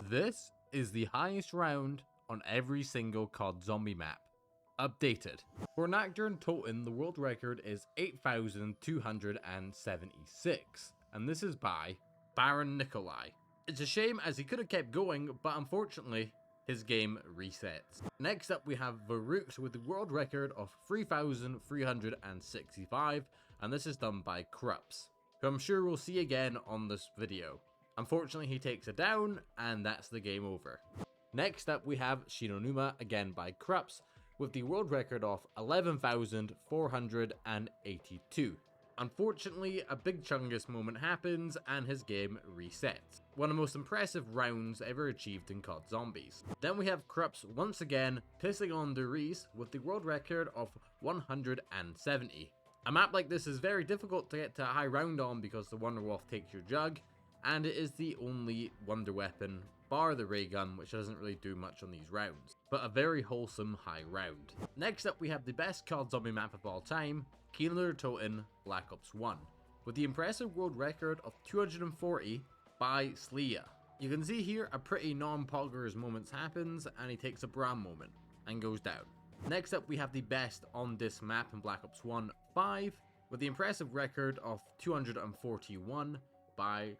This is the highest round on every single COD zombie map. Updated. For Nocturne Totem, the world record is 8,276, and this is by Baron Nikolai. It's a shame as he could have kept going, but unfortunately, his game resets. Next up we have Varuk with the world record of 3,365, and this is done by Krups, who I'm sure we'll see again on this video. Unfortunately, he takes it down, and that's the game over. Next up we have Shinonuma, again by Krups, with the world record of 11,482. Unfortunately, a big Chungus moment happens and his game resets. One of the most impressive rounds ever achieved in COD Zombies. Then we have Krups once again pissing on Derice with the world record of 170. A map like this is very difficult to get to a high round on because the Wonder Wolf takes your jug, and it is the only wonder weapon, bar the ray gun, which doesn't really do much on these rounds, but a very wholesome high round. Next up we have the best COD zombie map of all time, Killer Totem Black Ops 1, with the impressive world record of 240 by Sleia. You can see here a pretty non-poggers moments happens, and he takes a Bram moment and goes down. Next up we have the best on this map in Black Ops 1, 5, with the impressive record of 241 by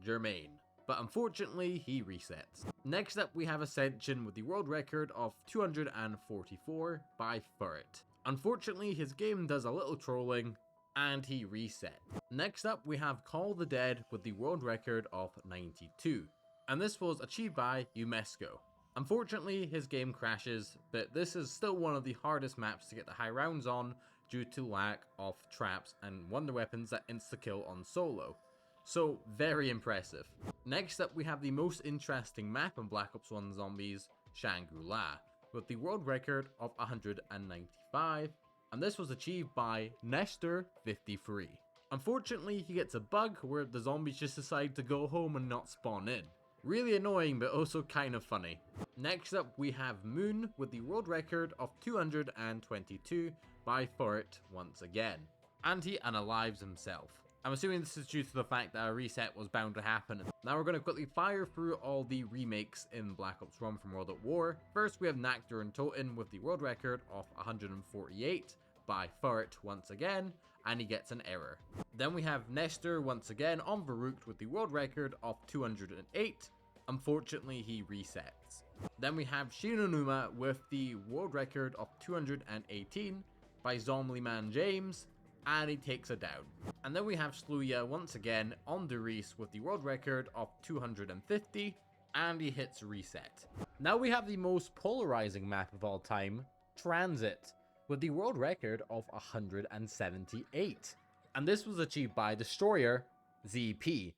Germain, but unfortunately he resets. Next up we have Ascension with the world record of 244 by Furret. Unfortunately his game does a little trolling and he reset. Next up we have Call the Dead with the world record of 92, and this was achieved by UNESCO. Unfortunately his game crashes, but this is still one of the hardest maps to get the high rounds on due to lack of traps and wonder weapons that insta-kill on solo. So, very impressive. Next up we have the most interesting map in Black Ops 1 Zombies, Shangri-La, with the world record of 195, and this was achieved by Nestor53. Unfortunately, he gets a bug where the zombies just decide to go home and not spawn in. Really annoying, but also kind of funny. Next up we have Moon with the world record of 222 by Furret once again, and he unalives himself. I'm assuming this is due to the fact that a reset was bound to happen. Now we're going to quickly fire through all the remakes in Black Ops 1 from World at War. First we have Nocturne Totem with the world record of 148 by Furret once again, and he gets an error. Then we have Nestor once again on Varuk with the world record of 208. Unfortunately he resets. Then we have Shinonuma with the world record of 218 by Zombieman James, and he takes it down. And then we have Sleia once again on Derice with the world record of 250, and he hits reset. Now we have the most polarizing map of all time, Transit, with the world record of 178. And this was achieved by Destroyer ZP.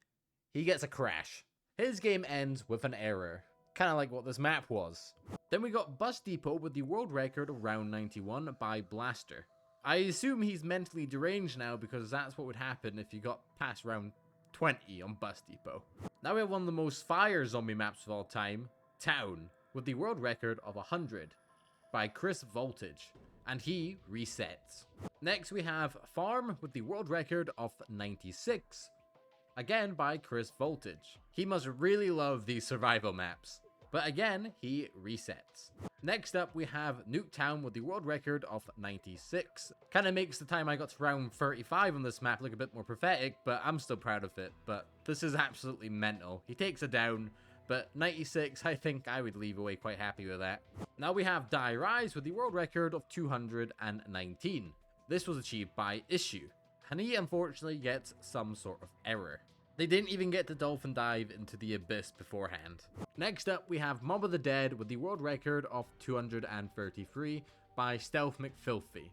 He gets a crash. His game ends with an error, kind of like what this map was. Then we got Bus Depot with the world record of round 91 by Blaster. I assume he's mentally deranged now because that's what would happen if you got past round 20 on Bus Depot. Now we have one of the most fire zombie maps of all time, Town, with the world record of 100 by Chris Voltage, and he resets. Next we have Farm with the world record of 96, again by Chris Voltage. He must really love these survival maps, but again he resets. Next up we have Nuketown with the world record of 96. Kind of makes the time I got to round 35 on this map look a bit more pathetic, but I'm still proud of it. But this is absolutely mental. He takes it down, but 96, I think I would leave away quite happy with that. Now we have Die Rise with the world record of 219. This was achieved by Issue, and he unfortunately gets some sort of error. They didn't even get to dolphin dive into the abyss beforehand. Next up we have Mob of the Dead with the world record of 233 by Stealth McFilthy.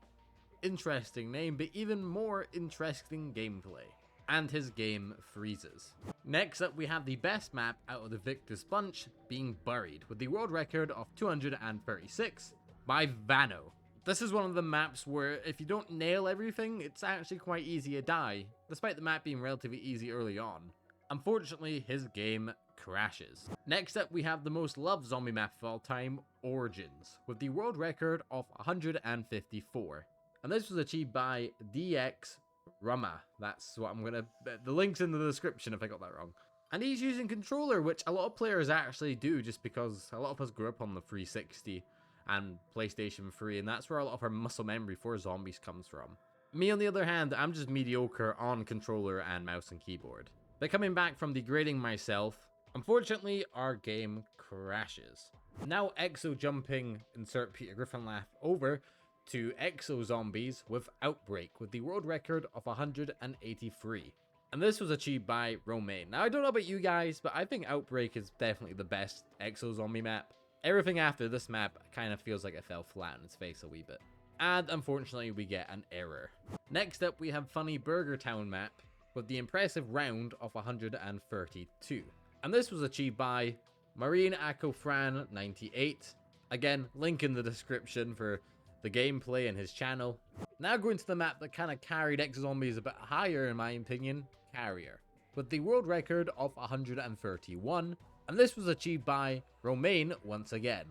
Interesting name, but even more interesting gameplay. And his game freezes. Next up we have the best map out of the Victus bunch, being Buried, with the world record of 236 by Vano. This is one of the maps where if you don't nail everything, it's actually quite easy to die, despite the map being relatively easy early on. Unfortunately, his game crashes. Next up we have the most loved zombie map of all time, Origins, with the world record of 154. And this was achieved by DX Rama. That's what I'm gonna... The link's in the description if I got that wrong. And he's using controller, which a lot of players actually do, just because a lot of us grew up on the 360 and PlayStation 3, and that's where a lot of our muscle memory for zombies comes from. Me, on the other hand, I'm just mediocre on controller and mouse and keyboard. But coming back from degrading myself, unfortunately, our game crashes. Now exo jumping, insert Peter Griffin laugh, over to exo zombies with Outbreak, with the world record of 183. And this was achieved by Romain. Now, I don't know about you guys, but I think Outbreak is definitely the best exo zombie map. Everything after this map kind of feels like it fell flat on its face a wee bit. And unfortunately, we get an error. Next up, we have Funny Burger Town map with the impressive round of 132. And this was achieved by Marine Akofran 98. Again, link in the description for the gameplay and his channel. Now going to the map that kind of carried exo zombies a bit higher in my opinion, Carrier, with the world record of 131. And this was achieved by Romain once again.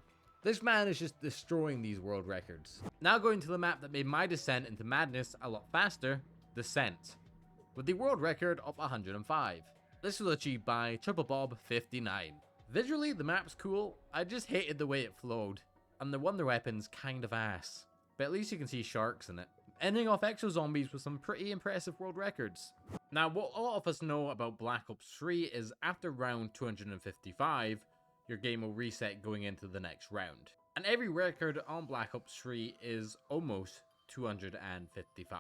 This man is just destroying these world records. Now going to the map that made my descent into madness a lot faster, Descent, with the world record of 105. This was achieved by Triple Bob 59. Visually, the map's cool, I just hated the way it flowed, and the wonder weapon's kind of ass. But at least you can see sharks in it. Ending off exo zombies with some pretty impressive world records. Now, what a lot of us know about Black Ops 3 is after round 255, your game will reset going into the next round. And every record on Black Ops 3 is almost 255.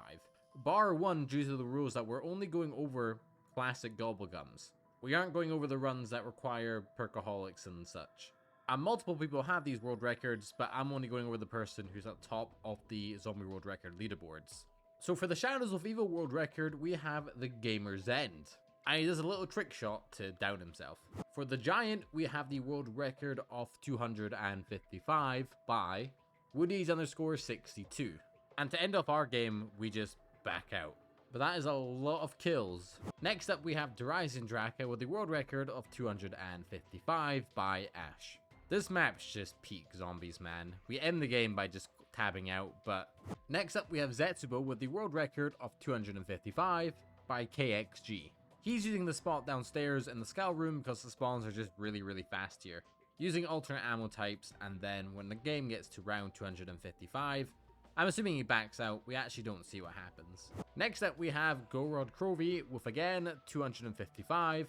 Bar one due to the rules that we're only going over classic gobblegums. We aren't going over the runs that require perkaholics and such. And multiple people have these world records, but I'm only going over the person who's at top of the zombie world record leaderboards. So for the Shadows of Evil world record, we have the Gamer's End. And he does a little trick shot to down himself. For the Giant, we have the world record of 255 by Woody's_62. And to end off our game, we just back out. But that is a lot of kills. Next up, we have Horizon Draka with the world record of 255 by Ash. This map's just peak zombies, man. We end the game by just tabbing out, but... Next up, we have Zetsubo with the world record of 255 by KXG. He's using the spot downstairs in the scout room because the spawns are just really fast here. Using alternate ammo types, and then when the game gets to round 255, I'm assuming he backs out, we actually don't see what happens. Next up, we have Gorod Crovey with, again, 255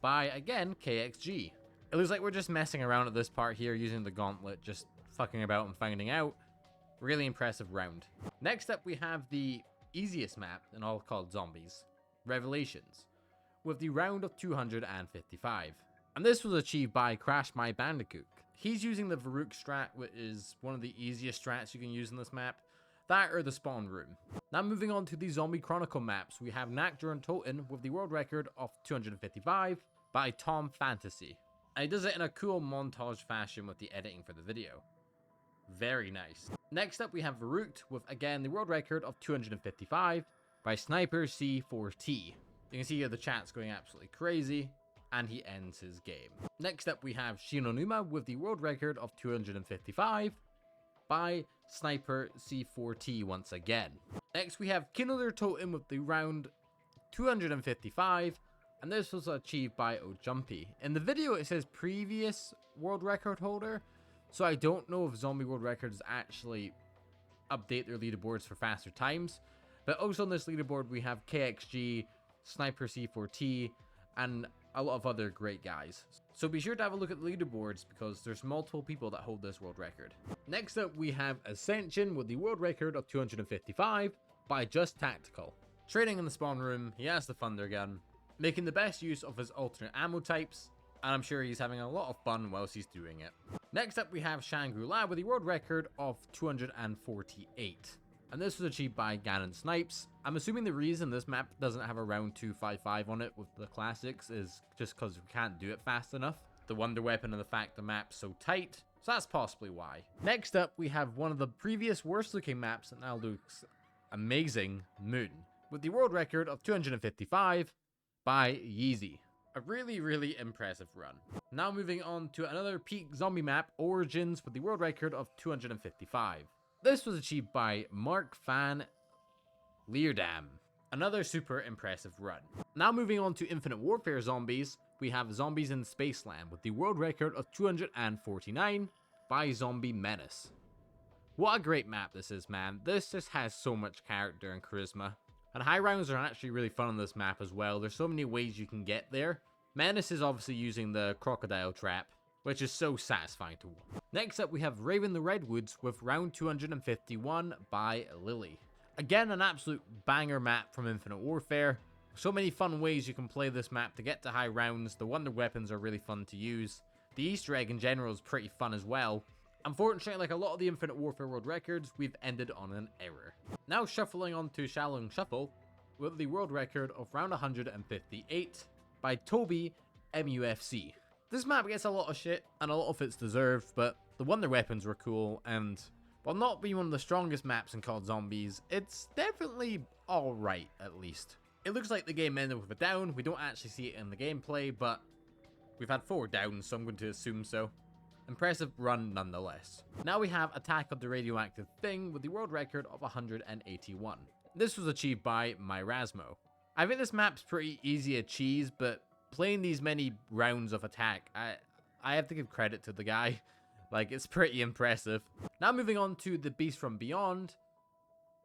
by, again, KXG. It looks like we're just messing around at this part here, using the gauntlet, just fucking about and finding out. Really impressive round. Next up, we have the easiest map in all called Zombies, Revelations, with the round of 255. And this was achieved by Crash My Bandicoot. He's using the Varuk strat, which is one of the easiest strats you can use in this map. That or the spawn room. Now moving on to the Zombie Chronicle maps, we have Nakdur and Toten with the world record of 255 by Tom Fantasy. And he does it in a cool montage fashion with the editing for the video. Very nice. Next up we have Varuk with, again, the world record of 255 by Sniper C4T. You can see here the chat's going absolutely crazy, and he ends his game. Next up we have Shinonuma with the world record of 255 by Sniper C4T once again. Next we have Kindler Totem with the round 255, and this was achieved by Ojumpy. In the video it says previous world record holder, so I don't know if Zombie World Records actually update their leaderboards for faster times. But also on this leaderboard we have KXG, Sniper C4T, and a lot of other great guys. So be sure to have a look at the leaderboards because there's multiple people that hold this world record. Next up we have Ascension with the world record of 255 by Just Tactical. Training in the spawn room, he has the Thunder Gun, making the best use of his alternate ammo types, and I'm sure he's having a lot of fun whilst he's doing it. Next up we have Shangri-La with the world record of 248. And this was achieved by Ganon Snipes. I'm assuming the reason this map doesn't have a round 255 on it with the classics is just because we can't do it fast enough. The wonder weapon and the fact the map's so tight, so that's possibly why. Next up, we have one of the previous worst looking maps that now looks amazing, Moon, with the world record of 255 by Yeezy. A really impressive run. Now moving on to another peak zombie map, Origins, with the world record of 255. This was achieved by Mark van Leerdam. Another super impressive run. Now moving on to Infinite Warfare zombies, we have Zombies in Spaceland with the world record of 249 by Zombie Menace. What a great map this is, man. This just has so much character and charisma. And high rounds are actually really fun on this map as well. There's so many ways you can get there. Menace is obviously using the crocodile trap, which is so satisfying to watch. Next up we have Raven the Redwoods with round 251 by Lily. Again, an absolute banger map from Infinite Warfare. So many fun ways you can play this map to get to high rounds. The wonder weapons are really fun to use. The Easter egg in general is pretty fun as well. Unfortunately, like a lot of the Infinite Warfare world records, we've ended on an error. Now shuffling on to Shallow Shuffle with the world record of round 158 by Toby MUFC. This map gets a lot of shit, and a lot of it's deserved, but the wonder weapons were cool, and while not being one of the strongest maps in COD Zombies, it's definitely alright, at least. It looks like the game ended with a down. We don't actually see it in the gameplay, but we've had 4 downs, so I'm going to assume so. Impressive run nonetheless. Now we have Attack of the Radioactive Thing with the world record of 181. This was achieved by Myrasmo. I think this map's pretty easy to cheese, but playing these many rounds of attack, I have to give credit to the guy. Like, it's pretty impressive. Now moving on to the Beast from Beyond,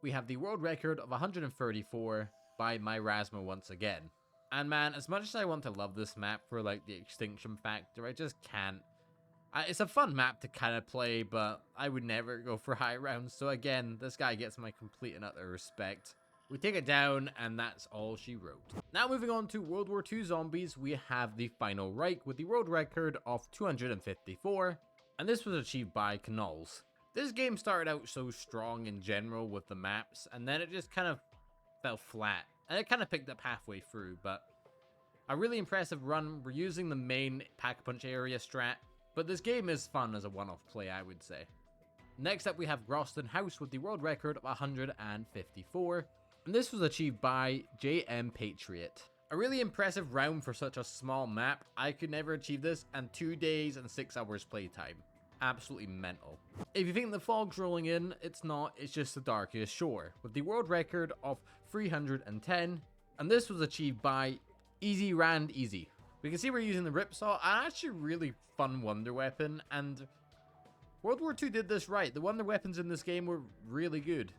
we have the world record of 134 by Myrasmo once again. And man, as much as I want to love this map for like the extinction factor, I just can't. It's a fun map to kind of play, but I would never go for high rounds. So again, this guy gets my complete and utter respect. We take it down, and that's all she wrote. Now moving on to World War II zombies, we have the Final Reich with the world record of 254. And this was achieved by Knolls. This game started out so strong in general with the maps, and then it just kind of fell flat. And it kind of picked up halfway through, but a really impressive run. We're using the main pack-a-punch area strat, but this game is fun as a one-off play, I would say. Next up we have Groston House with the world record of 154, and this was achieved by JM Patriot. A really impressive round for such a small map. I could never achieve this, and 2 days and 6 hours playtime. Absolutely mental. If you think the fog's rolling in, it's not, it's just the darkest shore, with the world record of 310, and this was achieved by Easy Rand Easy. We can see we're using the Ripsaw, an actually really fun wonder weapon, and World War II did this right. The wonder weapons in this game were really good.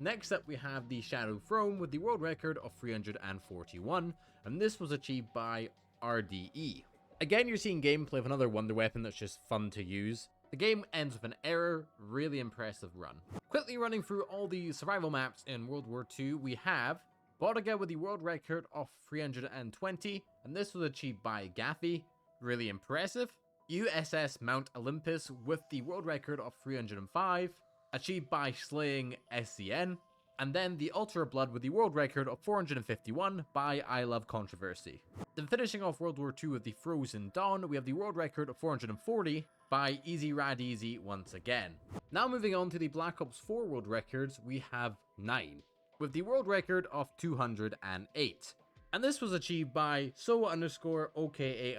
Next up we have the Shadow Throne with the world record of 341, and this was achieved by RDE. Again, you're seeing gameplay of another wonder weapon that's just fun to use. The game ends with an error. Really impressive run. Quickly running through all the survival maps in World War II, we have Bodega with the world record of 320, and this was achieved by Gaffy. Really impressive. USS Mount Olympus with the world record of 305, achieved by Slaying SCN. And then the Ultra Blood with the world record of 451 by I Love Controversy. Then finishing off World War II with the Frozen Dawn, we have the world record of 440 by Easy Rad Easy once again. Now moving on to the Black Ops 4 world records, we have 9, with the world record of 208. And this was achieved by Soa_OKA_.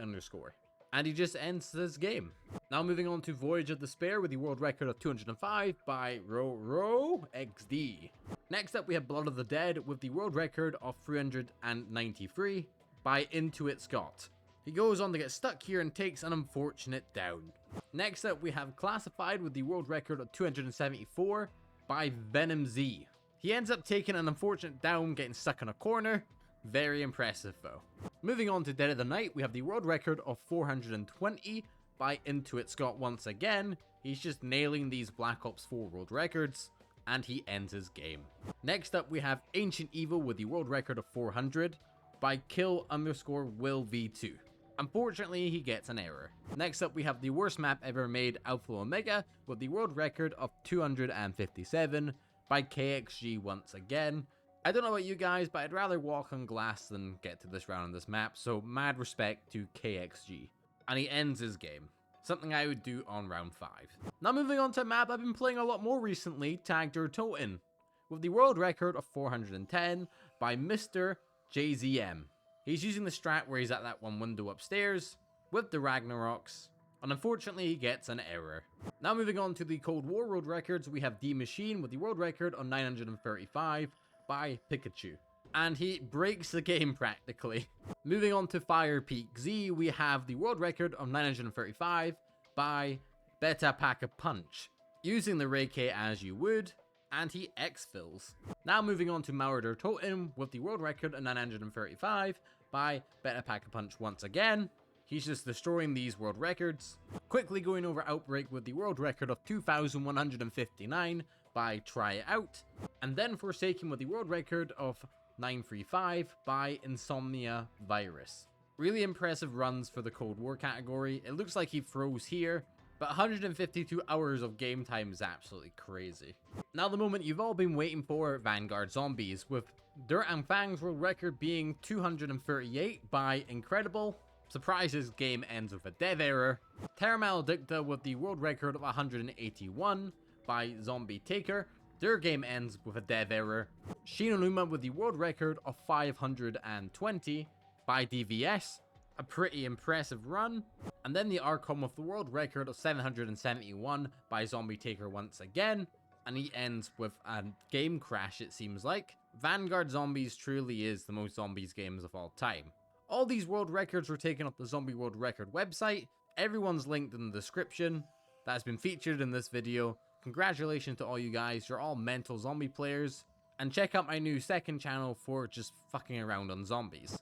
And he just ends this game. Now moving on to Voyage of Despair with the world record of 205 by Ro XD. Next up we have Blood of the Dead with the world record of 393 by Intuit Scott. He goes on to get stuck here and takes an unfortunate down. Next up we have Classified with the world record of 274 by Venom Z. He ends up taking an unfortunate down, getting stuck in a corner. Very impressive though. Moving on to Dead of the Night, we have the world record of 420 by Intuit Scott once again. He's just nailing these Black Ops 4 world records, and he ends his game. Next up we have Ancient Evil with the world record of 400 by Kill_Will V2. Unfortunately, he gets an error. Next up we have the worst map ever made, Alpha Omega, with the world record of 257 by KXG once again. I don't know about you guys, but I'd rather walk on glass than get to this round on this map, so mad respect to KXG. And he ends his game. Something I would do on round 5. Now moving on to a map I've been playing a lot more recently, Tag Der Toten, with the world record of 410 by Mr. JZM. He's using the strat where he's at that one window upstairs with the Ragnaroks, and unfortunately he gets an error. Now moving on to the Cold War world records, we have D Machine with the world record on 935 by Pikachu. and he breaks the game practically. Moving on to Fire Peak Z, we have the world record of 935 by Beta Pack a Punch, using the Reiki as you would, and he exfills. Now moving on to Maurer Totem with the world record of 935 by Beta Pack a Punch once again. He's just destroying these world records. Quickly going over Outbreak with the world record of 2,159 by Try It Out. And then Forsaken with the world record of 935 by Insomnia Virus. Really impressive runs for the Cold War category. It looks like he froze here, but 152 hours of game time is absolutely crazy. Now the moment you've all been waiting for, Vanguard Zombies, with Dirt and Fang's world record being 238 by Incredible. Surprises game ends with a dev error. Terra Maledicta with the world record of 181 by Zombie Taker. Their game ends with a dev error. Shinonuma with the world record of 520 by DVS. A pretty impressive run. And then the Archon with the world record of 771 by Zombie Taker once again. And he ends with a game crash, it seems like. Vanguard Zombies truly is the most zombies games of all time. All these world records were taken off the Zombie World Record website. Everyone's linked in the description. That has been featured in this video. Congratulations to all you guys. You're all mental zombie players. And check out my new second channel for just fucking around on zombies.